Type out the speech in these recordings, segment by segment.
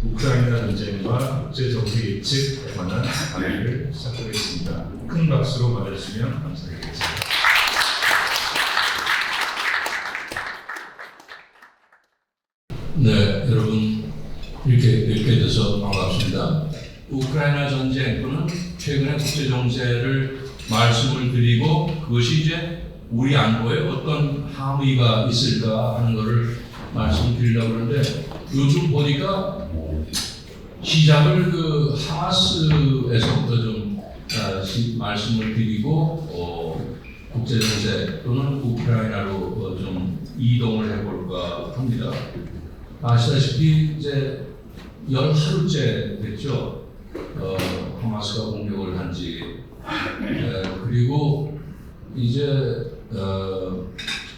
우크라이나 전쟁과 국제정세 예측에 관한 강의를 시작하겠습니다. 큰 박수로 맞아주시면 감사드리겠습니다. 네, 여러분 이렇게 뵙게 돼서 반갑습니다. 우크라이나 전쟁 또는 최근의 국제 정세를 말씀을 드리고 그것이 이제 우리 안보에 어떤 함의가 있을까 하는 것을 말씀드리려고 하는데 요즘 보니까 시작을 그 하마스에서부터 좀 말씀을 드리고 국제 정세 또는 우크라이나로 좀 이동을 해볼까 합니다. 아시다시피 이제 10하루째 됐죠. 하마스가 공격을 한지 그리고 이제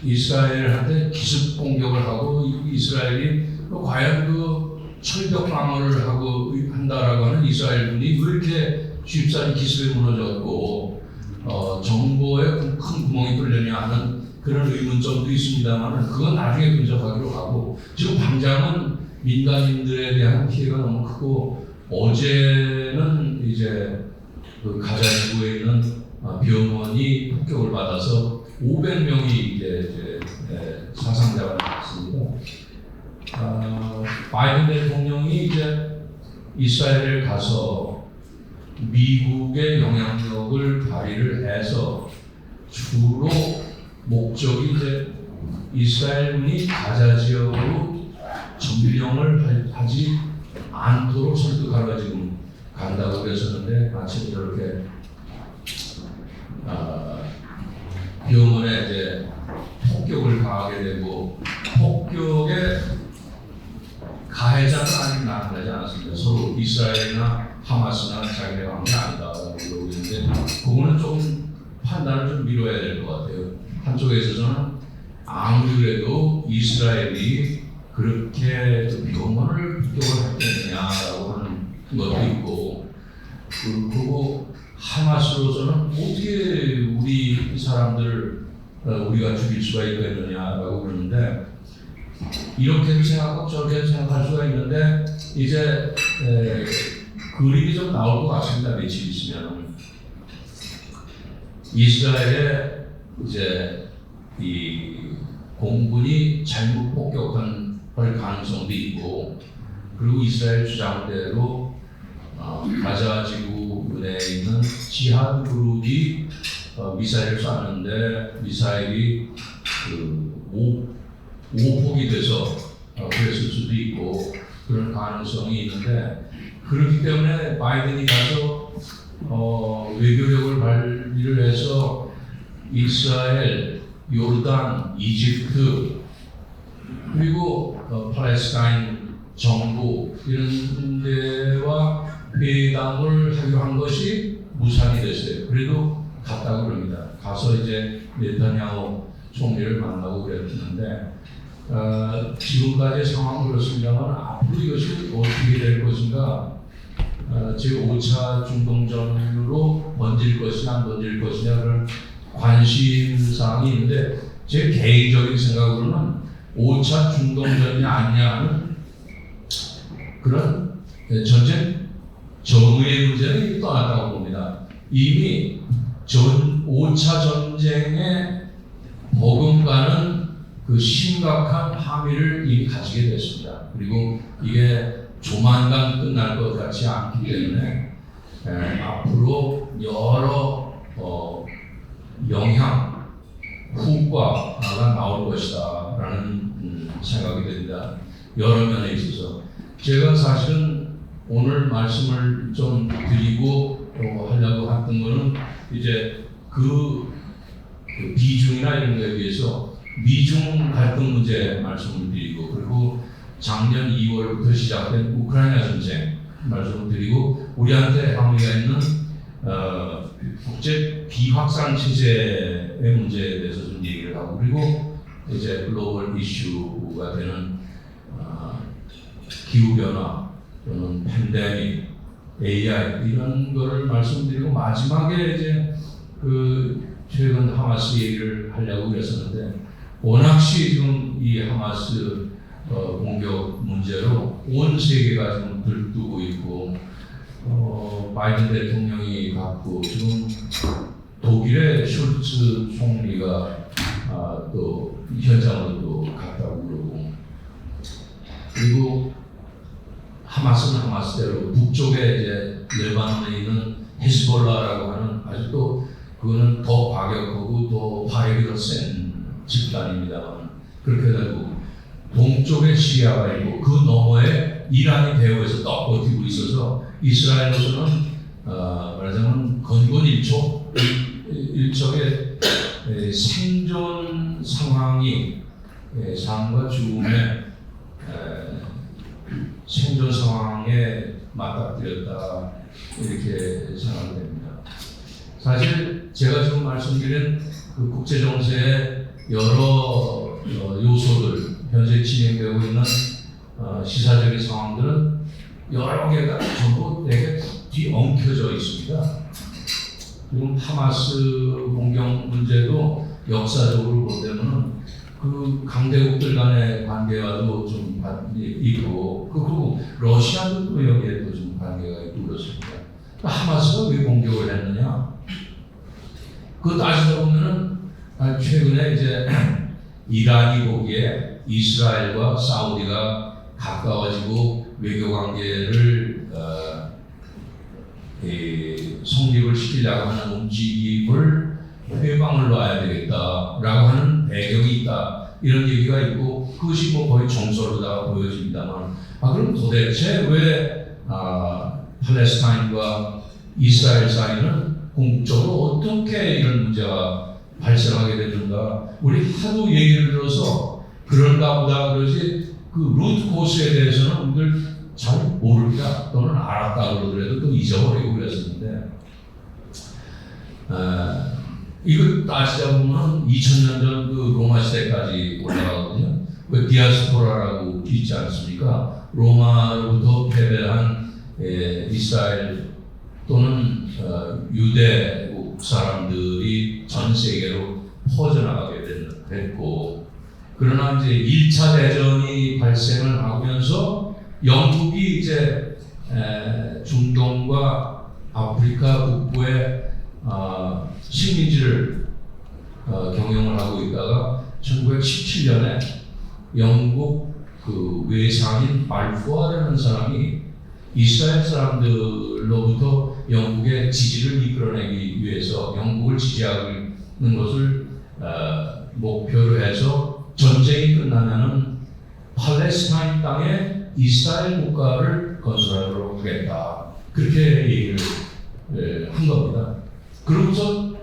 이스라엘한테 기습 공격을 하고 이스라엘이 과연 그 철벽 방어를 하고 한다라고 하는 이스라엘군이 왜 이렇게 쉽사리 기습에 무너졌고 정보에 큰 구멍이 뚫렸냐 하는 그런 의문점도 있습니다만 그건 나중에 분석하기로 하고 지금 당장은 민간인들에 대한 피해가 너무 크고 어제는 이제 그 가자 지구에 있는 병원이 폭격을 받아서 500명이 이제 사상자가 났습니다. 바이든 대통령이 이제 이스라엘에 가서 미국의 영향력을 발휘를 해서 주로 목적이 이제 이스라엘군이 가자 지역으로 점령을 하지 않도록 설득하러 지금 간다고 그랬었는데 마침 저렇게 병원에 이제 폭격을 가하게 되고 폭격의 가해자는 아직 나타나지 않았습니다. 서로 이스라엘이나 하마스나 자기네 관계 아니다라고 그러고 있는데 그거는 좀 판단을 좀 미뤄야 될 것 같아요. 한쪽에 있어서는 아무리 그래도 이스라엘이 그렇게 병원을 폭격을 했겠느냐라고 하는 것도 있고 그리고 하마스로서는 어떻게 우리 사람들을 우리가 죽일 수가 있겠느냐라고 그러는데 이렇게도 생각하고 저렇게도 생각할 수가 있는데 이제 그림이 좀 나올 것 같습니다. 며칠 있으면 이스라엘의 이제 이 공군이 잘못 폭격한 가능성도 있고 그리고 이스라엘 주장대로 가자 지구 내에 있는 지하드 그룹이 미사일을 쐈는데 미사일이 오폭이 돼서 그랬을 수도 있고 그런 가능성이 있는데 그렇기 때문에 바이든이 가서 외교력을 발휘를 해서 이스라엘, 요르단, 이집트 그리고 팔레스타인 정부 이런 데와 회담을 하기로 한 것이 무산이 됐어요. 그래도 갔다고 그럽니다. 가서 이제 네타냐후 총리를 만나고 그랬는데 지금까지의 상황은 그렇습니다만 앞으로 이것이 어떻게 될 것인가 제5차 중동전으로 번질 것이냐 안 번질 것이냐 그런 관심사항이 있는데 제 개인적인 생각으로는 5차 중동전이 아니냐 하는 그런 전쟁 정의의 문제는 떠났다고 봅니다. 이미 5차 전쟁에 버금가는 그 심각한 함의를 이미 가지게 됐습니다. 그리고 이게 조만간 끝날 것 같지 않기 때문에 앞으로 여러 영향, 후과가 나올 것이다 라는 생각이 됩니다. 여러 면에 있어서 제가 사실은 오늘 말씀을 좀 드리고 하려고 했던 거는 이제 그 비중이나 이런 거에 비해서 미중 갈등 문제 말씀을 드리고 그리고 작년 2월부터 시작된 우크라이나 전쟁 말씀을 드리고 우리한테 함의가 있는 국제 비확산 체제의 문제에 대해서 좀 얘기를 하고 그리고 이제 글로벌 이슈가 되는 기후 변화 또는 팬데믹, AI 이런 거를 말씀드리고 마지막에 이제 그 최근 하마스 얘기를 하려고 그랬었는데 워낙시 지금 이 하마스 공격 문제로 온 세계가 지금 들뜨고 있고 바이든 대통령이 갔고 지금 독일의 숄츠 총리가 또 현장으로 또 갔다고 그러고 그리고 하마스는 하마스대로 북쪽에 이제 레바논에 있는 헤즈볼라라고 하는 아주 또 그거는 더 과격하고 더 화력이 더 센 집단입니다만 그렇게 되고 동쪽에 시리아가 있고 그 너머에 이란이 대우해서 떡 버티고 있어서 이스라엘로서는 말하자면 건건 일척의 생존 상황이 삶과 죽음의 생존 상황에 맞닥뜨렸다 이렇게 생각됩니다. 사실 제가 지금 말씀드린 그 국제 정세의 여러 요소들 현재 진행되고 있는 시사적인 상황들은 여러 개가 전부 되게 뒤엉켜져 있습니다. 지금 하마스 공격 문제도 역사적으로 보면 그 강대국들 간의 관계와도 좀 있고 그리고 러시아도 또 여기에 또 좀 관계가 있고 그렇습니다. 하마스가 왜 공격을 했느냐? 그거 따지다 보면은 최근에 이제 이란이 보기에 이스라엘과 사우디가 가까워지고 외교 관계를 성립을 시키려고 하는 움직임을 회방을 놔야 되겠다라고 하는 배경이 있다 이런 얘기가 있고 그것이 뭐 거의 정설로다가 보여집니다만 그럼 도대체 왜 팔레스타인과 이스라엘 사이는 궁극적으로 어떻게 이런 문제가 발생하게 되는가 우리 하도 얘기를 들어서 그런가 보다 그러지 그 루트 코스에 대해서는 우리들 잘 모릅니다 또는 알았다 그러더라도 또 잊어버리고 그랬었는데 이걸 따지다 보면 2000년 전 그 로마 시대까지 올라가거든요. 그 디아스포라라고 있지 않습니까? 로마로부터 패배한 이스라엘 또는 유대국 사람들이 전 세계로 퍼져나가게 됐고 그러나 이제 1차 대전이 발생을 하면서 영국이 이제 중동과 아프리카 북부의 식민지를 경영을 하고 있다가 1917년에 영국 그 외상인 발푸아라는 사람이 이스라엘 사람들로부터 영국의 지지를 이끌어내기 위해서 영국을 지지하는 것을 목표로 해서 전쟁이 끝나면은 팔레스타인 땅에 이스라엘 국가를 건설하도록 하겠다 그렇게 얘기를 한 겁니다. 그러고서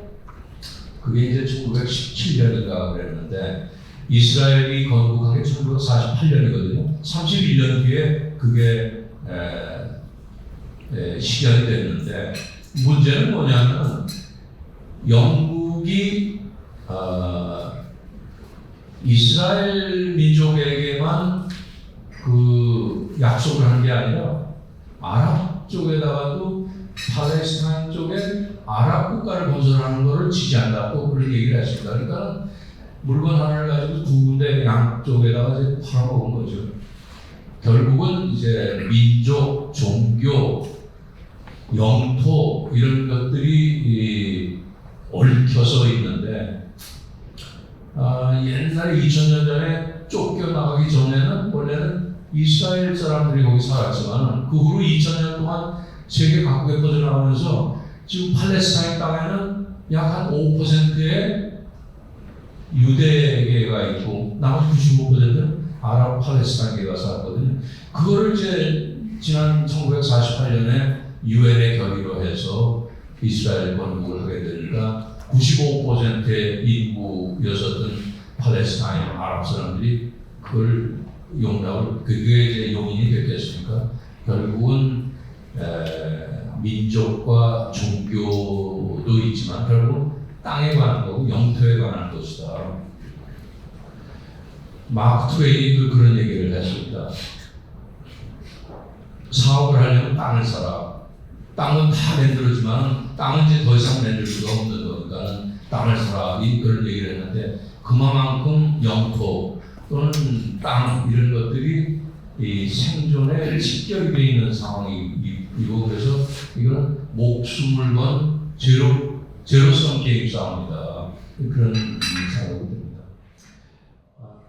그게 이제 1917년인가 그랬는데 이스라엘이 건국한 게 1948년이거든요. 31년 뒤에 그게 실현이 됐는데 문제는 뭐냐면 영국이 이스라엘 민족에게만 그 약속을 한 게 아니라 아랍 쪽에다가도 팔레스타인 쪽에 아랍 국가를 건설하는 것을 지지한다고 그런 얘기를 했습니다. 그러니까 물건 하나를 가지고 두 군데 양쪽에다가 이제 팔아먹은 거죠. 결국은 이제 민족, 종교, 영토 이런 것들이 얽혀서 있는데 옛날에 2000년 전에 쫓겨나가기 전에는 원래는 이스라엘 사람들이 거기 살았지만 그 후로 2000년 동안 세계 각국에 퍼져나가면서 지금 팔레스타인 땅에는 약 한 5%의 유대계가 있고 나머지 95%는 아랍 팔레스타인계가 살았거든요. 그거를 이제 지난 1948년에 유엔에 결의로 해서 이스라엘 건국을 하게 되니까 95%의 인구였었던 팔레스타인 아랍 사람들이 그걸 용납을 그게 이제 용인이 됐겠습니까? 결국은 민족과 종교도 있지만 결국 땅에 관한 거고 영토에 관한 것이다. 마크 트웨인도 그런 얘기를 했습니다. 사업을 하려면 땅을 사라. 땅은 다 만들었지만 땅은 이제 더 이상 만들 수가 없는 거니까 땅을 사라. 그런 얘기를 했는데 그만큼 영토 또는 땅 이런 것들이 이 생존에 직결이 되어 있는 상황이고 그래서 이건 목숨을 건 제로섬 게임 싸움이다. 그런 생각이 듭니다.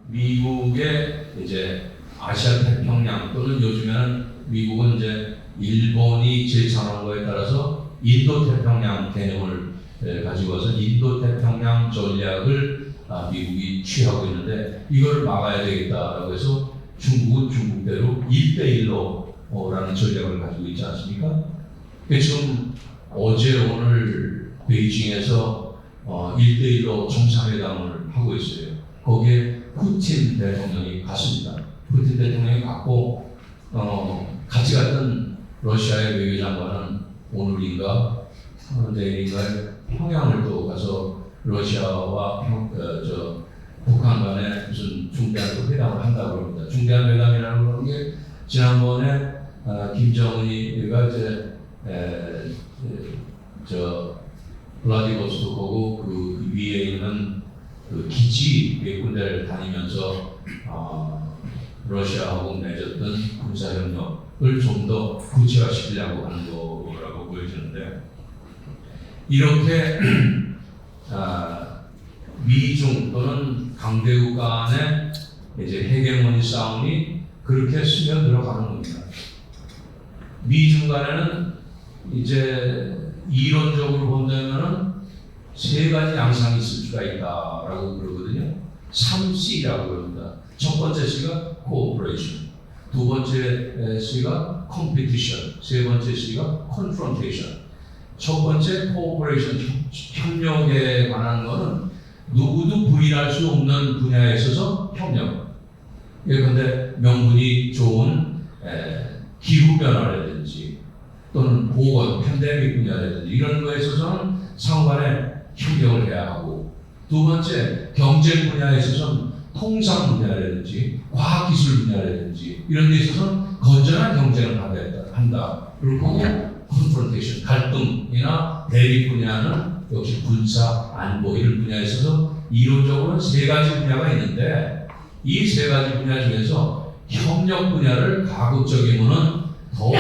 미국의 이제 아시아 태평양 또는 요즘에는 미국은 이제 일본이 제창한 거에 따라서 인도 태평양 개념을 가지고 와서 인도 태평양 전략을 미국이 취하고 있는데 이걸 막아야 되겠다라고 해서 중국은 중국대로 1대1로라는 전략을 가지고 있지 않습니까? 지금 어제 오늘 베이징에서 1대1로 정상회담을 하고 있어요. 거기에 푸틴 대통령이 갔습니다. 푸틴 대통령이 갔고 같이 갔던 러시아의 외교장관은 오늘인가 내일인가 평양을 또 가서 러시아와 북한 간에 무슨 중대한 회담을 한다고 합니다. 중대한 회담이라는 게 지난번에 김정은이가 이제 블라디보스토크하고 그 위에 있는 그 기지 군대를 다니면서 러시아하고 맺었던 군사협력을 좀 더 구체화시키려고 하는 거라고 보여지는데 이렇게 미중 또는 강대국 간의 이제 헤게모니 싸움이 그렇게 스며들어가는 겁니다. 미중 간에는 이제 이론적으로 본다면은 세 가지 양상이 있을 수가 있다라고 그러거든요. 3C라고 그럽니다. 첫 번째 C가 Cooperation, 두 번째 C가 Competition, 세 번째 C가 Confrontation. 첫 번째 Cooperation, 협력에 관한 것은 누구도 부인할 수 없는 분야에 있어서 협력. 예컨대 명분이 좋은 기후변화라든지 또는 보건, 팬데믹 분야라든지 이런 거에 있어서는 상관에 협력을 해야 하고 두 번째 경쟁 분야에 있어서는 통상 분야라든지 과학기술 분야라든지 이런 데 있어서는 건전한 경쟁을 한다. 그리고 컨프런테이션, 갈등이나 대립 분야는 역시 군사, 안보 이런 분야에 있어서 이론적으로는 세 가지 분야가 있는데 이 세 가지 분야 중에서 협력 분야를 가급적이면은 더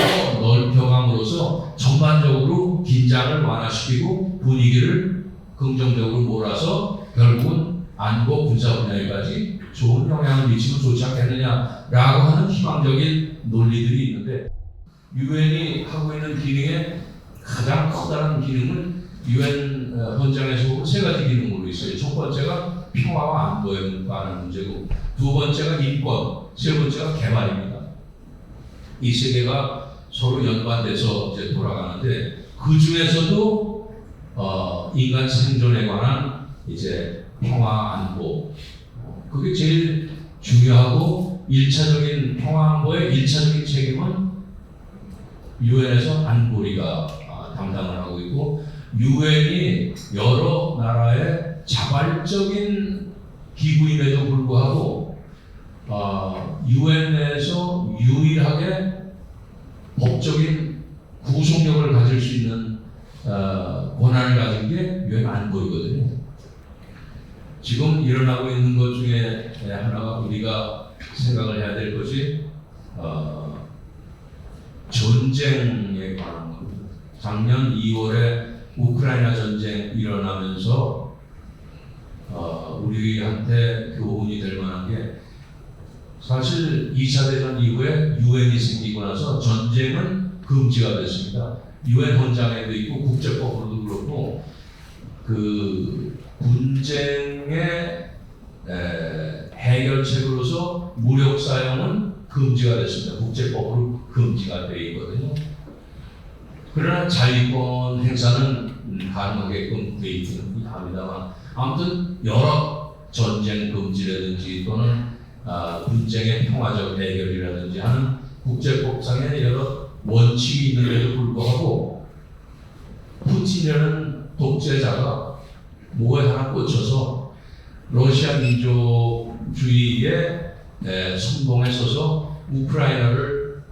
넓혀감으로써 전반적으로 긴장을 완화시키고 분위기를 긍정적으로 몰아서 결국은 안보 군사 분야에까지 좋은 영향을 미치면 좋지 않겠느냐라고 하는 희망적인 논리들이 있는데 유엔이 하고 있는 기능의 가장 커다란 기능은 유엔 헌장에서 세 가지 기능으로 있어요. 첫 번째가 평화와 안보에 관한 문제고 두 번째가 인권, 세 번째가 개발입니다. 이 세 개가 서로 연관돼서 이제 돌아가는데 그 중에서도 인간 생존에 관한 이제 평화 안보 그게 제일 중요하고 1차적인 평화 안보의 1차적인 책임은 유엔에서 안보리가 담당을 하고 있고 유엔이 여러 나라의 자발적인 기구임에도 불구하고 유엔 내에서 유일하게 법적인 구속력을 가질 수 있는 권한을 가진 게 유엔 안보이거든요. 지금 일어나고 있는 것 중에 하나가 우리가 생각을 해야 될 것이 전쟁에 관한 겁니다. 작년 2월에 우크라이나 전쟁 일어나면서 우리한테 교훈이 될 만한 게 사실 2차 대전 이후에 유엔이 생기고 나서 전쟁은 금지가 됐습니다. 유엔 헌장에도 있고 국제법으로도 그렇고 그 분쟁의 해결책으로서 무력 사용은 금지가 됐습니다. 국제법으로 금지가 되어 있거든요. 그러나 자위권 행사는 가능하게끔 되어 있기는 합니다만 아무튼 여러 전쟁 금지라든지 또는 분쟁의 평화적 해결이라든지 하는 국제법상의 여러 원칙이 있는데도 불구하고 푸틴이라는 독재자가 뭐에 하나 꽂혀서 러시아 민족주의의 선봉에 서서 우크라이나를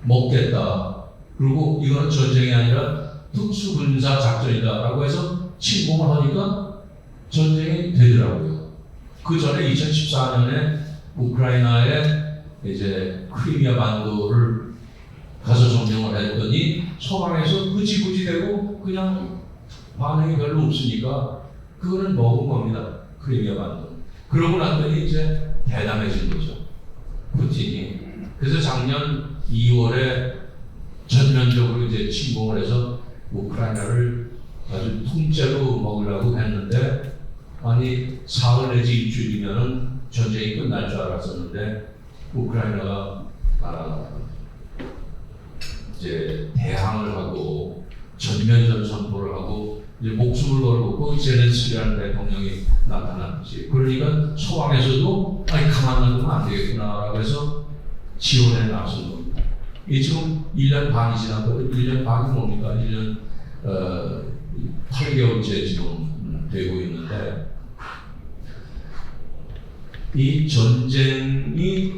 먹겠다. 그리고 이건 전쟁이 아니라 특수군사 작전이다라고 해서 침공을 하니까 전쟁이 되더라고요. 그 전에 2014년에 우크라이나에 이제 크리미아 반도를 가서 점령을 했더니 소방에서 흐지부지 되고 그냥 반응이 별로 없으니까 그거는 먹은 겁니다. 크리미아 반도. 그러고 났더니 이제 대담해진 거죠. 푸틴이. 그래서 작년 2월에 전면적으로 이제 침공을 해서 우크라이나를 아주 통째로 먹으려고 했는데, 아니 사흘 내지 일주일이면은 전쟁이 끝날 줄 알았었는데 우크라이나가 이제 대항을 하고 전면전 선포를 하고 이제 목숨을 걸고 젤렌스키라는 대통령이 나타났지. 그러니까 소방에서도 아니 가만 놔두면 안 되겠구나라고 해서 지원에 나선 겁니다. 이 지금 1년 반이 지났거든요. 1년 반이 뭡니까? 1년 8개월째 지금 되고 있는데, 이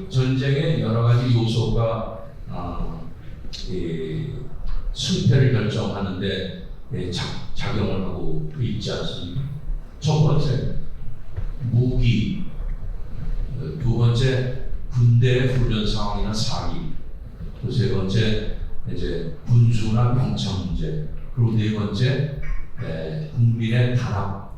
전쟁의 여러 가지 요소가 승패를 결정하는데 작용을 하고 있지 않습니까? 첫 번째, 무기. 두 번째, 군대 훈련 상황이나 사기. 또 세 번째, 이제 군수나 병창 문제. 그리고 네 번째, 국민의 탄압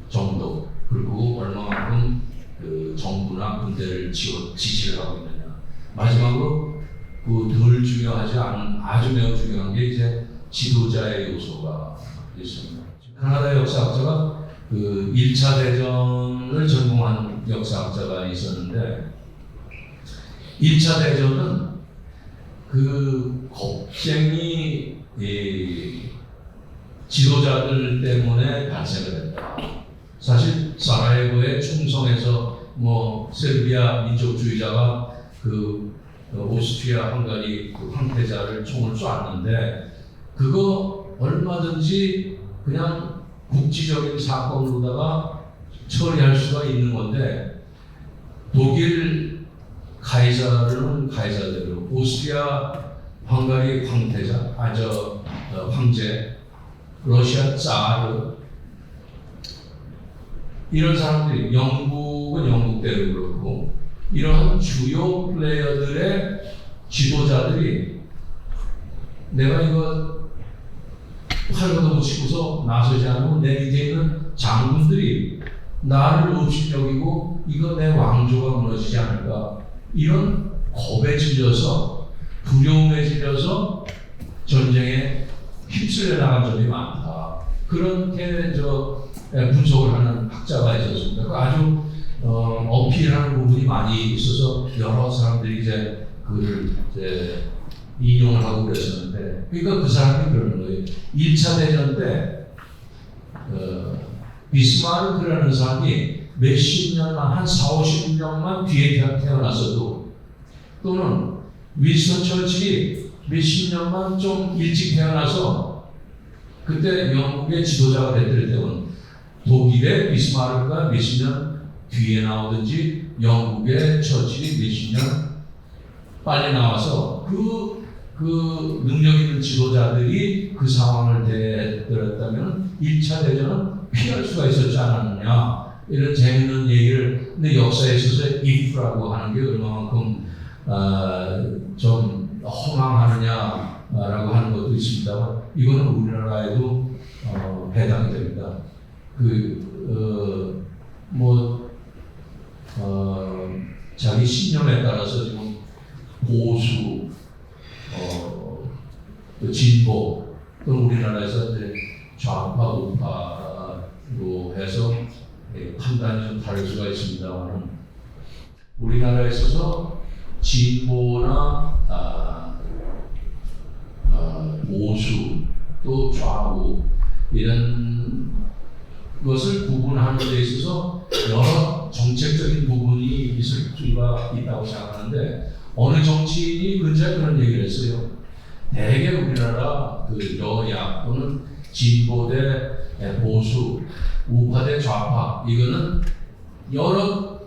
정도. 그리고 얼마만큼 그 정부나 군대를 지지를 하고 있느냐. 마지막으로 덜 중요하지 않은 아주 매우 중요한 게 이제 지도자의 요소가 있습니다. 카나다 역사학자가 그 1차 대전을 전공한 역사학자가 있었는데, 1차 대전은 그 겁쟁이 지도자들 때문에 발생을 했다. 사실 사라예보에 충성해서 뭐 세르비아 민족주의자가 그 오스트리아 헝가리 그 황태자를 총을 쐈는데, 그거 얼마든지 그냥 국지적인 사건으로다가 처리할 수가 있는 건데, 독일 카이자르는 카이자르대로, 오스트리아 헝가리 황태자, 황제, 러시아 짜르, 이런 사람들이, 영국은 영국대로 그렇고, 이러한 주요 플레이어들의 지도자들이 내가 이거 팔 걷어붙이고서 나서지 않으면 내 밑에 있는 장군들이 나를 없이 여기고 이거 내 왕조가 무너지지 않을까, 이런 겁에 질려서, 두려움에 질려서 전쟁에 휩쓸려 나간 점이 많다. 그렇게 분석을 하는 학자가 있었습니다. 아주 어필하는 부분이 많이 있어서 여러 사람들이 이제 그를 이제 인용을 하고 그랬었는데, 그러니까 그 사람이 그러는 거예요. 1차 대전 때 비스마르크라는 사람이 몇십 년만, 한 4, 50년만 뒤에 태어났어도, 또는 윈스턴 처칠이 몇십 년만 좀 일찍 태어나서 그때 영국의 지도자가 됐을 때는 독일의 비스마르크가 몇십 년 뒤에 나오든지 영국의 처칠이 몇십 년 빨리 나와서 그 능력 있는 지도자들이 그 상황을 대했더랬다면 1차 대전은 피할 수가 있었지 않았느냐, 이런 재밌는 얘기를, 근데 역사에 있어서 if라고 하는 게 얼마만큼 좀 허망하느냐라고 하는 것도 있습니다만, 이거는 우리나라에도 해당이 됩니다. 자기 신념에 따라서 지금 보수, 또 진보, 또 우리나라에서 이제 좌파, 우파로 해서 판단이 좀 다를 수가 있습니다만, 우리나라에 있어서 진보나 보수, 또 좌우, 이런 것을 구분하는 데 있어서 여러 정책적인 부분이 있을 수가 있다고 생각하는데, 어느 정치인이 근처에 그런 얘기를 했어요. 대개 우리나라 그 여야 또는 진보 대 보수, 우파 대 좌파, 이거는 여러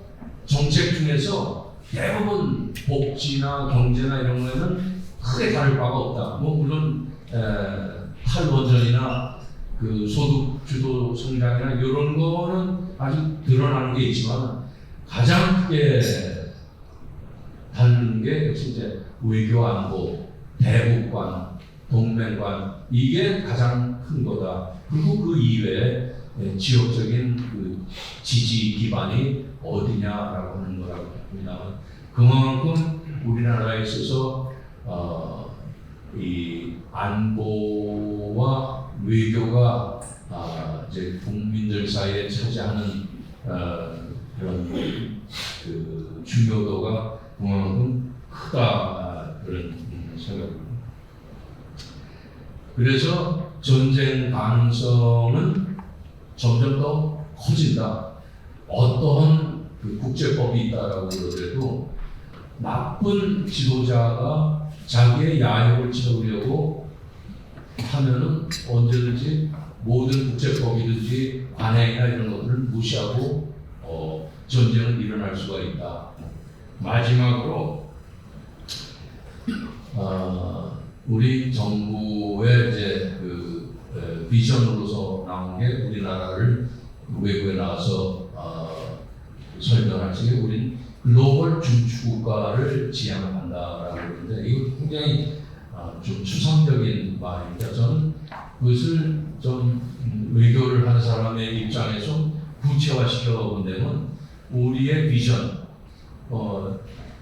정책 중에서 대부분 복지나 경제나 이런 거에는 크게 다를 바가 없다. 뭐 물론 탈원전이나 그 소득 주도 성장이나 이런 거는 아주 드러나는 게 있지만, 가장 크게 하는 게 역시 이제 외교 안보, 대국관, 동맹관 이게 가장 큰 거다. 그리고 그 이외에 지역적인 그 지지 기반이 어디냐라고 하는 거라고 합니다. 그만큼 우리나라에 있어서 이 안보와 외교가 이제 국민들 사이에 차지하는 그런 그 중요도가 그만큼 크다 그런 생각입니다. 그래서 전쟁 가능성은 점점 더 커진다. 어떠한 그 국제법이 있다라고 그러더라도 나쁜 지도자가 자기의 야욕을 채우려고 하면은 언제든지 모든 국제법이든지 관행이나 이런 것들을 무시하고 전쟁은 일어날 수가 있다. 마지막으로 우리 정부의 이제 그 비전으로서 나온 게 우리나라를 외국에 나가서 설명할 적에 우린 글로벌 중추국가를 지향한다라고 그러는데 이거 굉장히 좀 추상적인 말입니다. 저는 그것을 좀 외교를 하는 사람의 입장에서 구체화시켜 본다면 우리의 비전,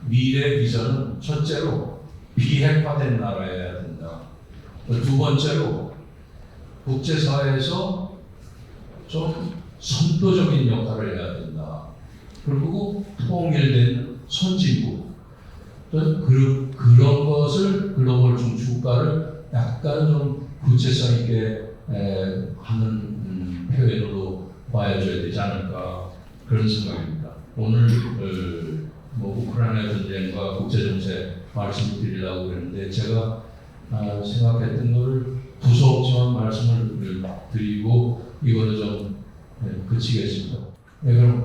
미래 비전은 첫째로 비핵화된 나라여야 된다. 두 번째로 국제사회에서 좀 선도적인 역할을 해야 된다. 그리고 통일된 선진국 그런 것을 글로벌 중추국가를 약간 좀 구체성 있게 하는 표현으로 봐야줘야 되지 않을까 그런 생각입니다. 오늘 뭐 우크라이나 전쟁과 국제정세 말씀을 드리려고 그랬는데 제가 생각했던 걸 두서없지만 말씀을 드리고 이거는 좀 그치겠습니다. 네, 그럼